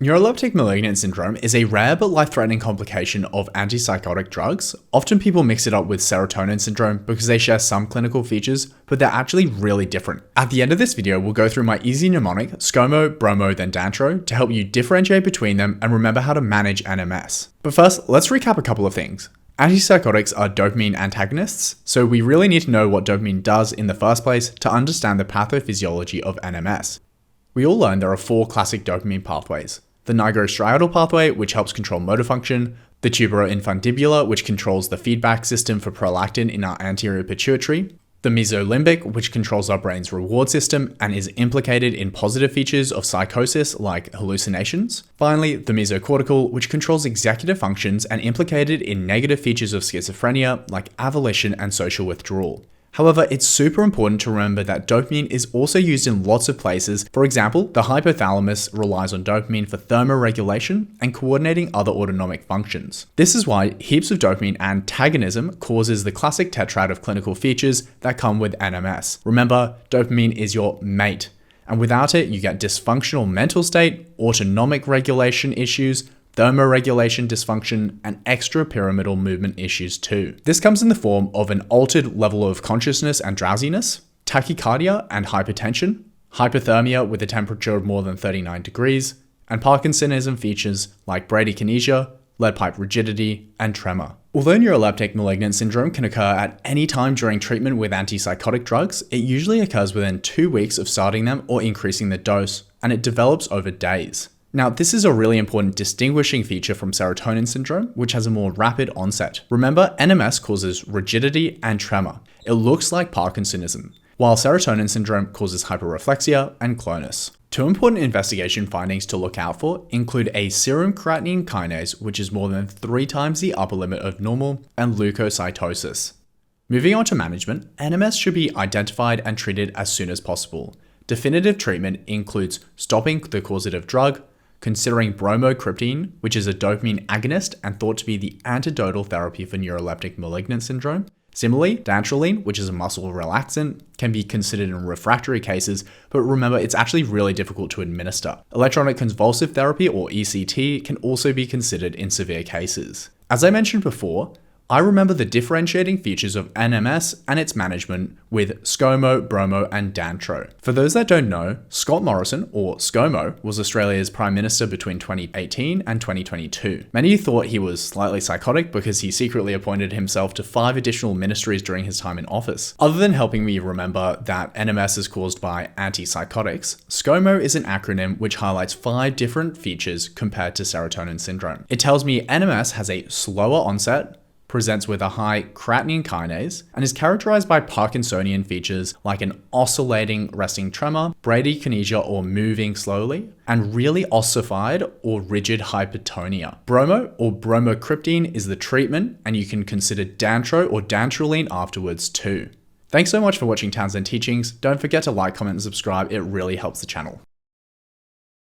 Neuroleptic Malignant Syndrome is a rare but life-threatening complication of anti-psychotic drugs. Often people mix it up with Serotonin Syndrome because they share some clinical features, but they're actually really different. At the end of this video, we'll go through my easy mnemonic, SCOMO, BROMO, then DANTRO, to help you differentiate between them and remember how to manage NMS. But first, let's recap a couple of things. Antipsychotics are dopamine antagonists, so we really need to know what dopamine does in the first place to understand the pathophysiology of NMS. We all learned there are 4 classic dopamine pathways. The nigrostriatal pathway, which helps control motor function, the tuberoinfundibular, which controls the feedback system for prolactin in our anterior pituitary, the mesolimbic, which controls our brain's reward system and is implicated in positive features of psychosis like hallucinations. Finally, the mesocortical, which controls executive functions and implicated in negative features of schizophrenia like avolition and social withdrawal. However, it's super important to remember that dopamine is also used in lots of places. For example, the hypothalamus relies on dopamine for thermoregulation and coordinating other autonomic functions. This is why heaps of dopamine antagonism causes the classic tetrad of clinical features that come with NMS. Remember, dopamine is your mate, and without it, you get dysfunctional mental state, autonomic regulation issues, thermoregulation dysfunction, and extrapyramidal movement issues too. This comes in the form of an altered level of consciousness and drowsiness, tachycardia and hypertension, hypothermia with a temperature of more than 39 degrees, and Parkinsonism features like bradykinesia, lead pipe rigidity, and tremor. Although neuroleptic malignant syndrome can occur at any time during treatment with antipsychotic drugs, it usually occurs within 2 weeks of starting them or increasing the dose, and it develops over days. Now, this is a really important distinguishing feature from serotonin syndrome, which has a more rapid onset. Remember, NMS causes rigidity and tremor. It looks like Parkinsonism, while serotonin syndrome causes hyperreflexia and clonus. 2 important investigation findings to look out for include a serum creatinine kinase, which is more than 3 times the upper limit of normal, and leukocytosis. Moving on to management, NMS should be identified and treated as soon as possible. Definitive treatment includes stopping the causative drug, considering bromocriptine, which is a dopamine agonist and thought to be the antidotal therapy for neuroleptic malignant syndrome. Similarly, dantrolene, which is a muscle relaxant, can be considered in refractory cases, but remember, it's actually really difficult to administer. Electronic convulsive therapy, or ECT, can also be considered in severe cases. As I mentioned before, I remember the differentiating features of NMS and its management with SCOMO, BROMO, and DANTRO. For those that don't know, Scott Morrison, or ScoMo, was Australia's Prime Minister between 2018 and 2022. Many thought he was slightly psychotic because he secretly appointed himself to 5 additional ministries during his time in office. Other than helping me remember that NMS is caused by anti-psychotics, SCOMO is an acronym which highlights 5 different features compared to serotonin syndrome. It tells me NMS has a slower onset, presents with a high creatinine kinase, and is characterized by Parkinsonian features like an oscillating resting tremor, bradykinesia or moving slowly, and really ossified or rigid hypertonia. Bromo or bromocriptine is the treatment, and you can consider dantro or dantrolene afterwards too. Thanks so much for watching Townsend Teachings. Don't forget to like, comment, and subscribe. It really helps the channel.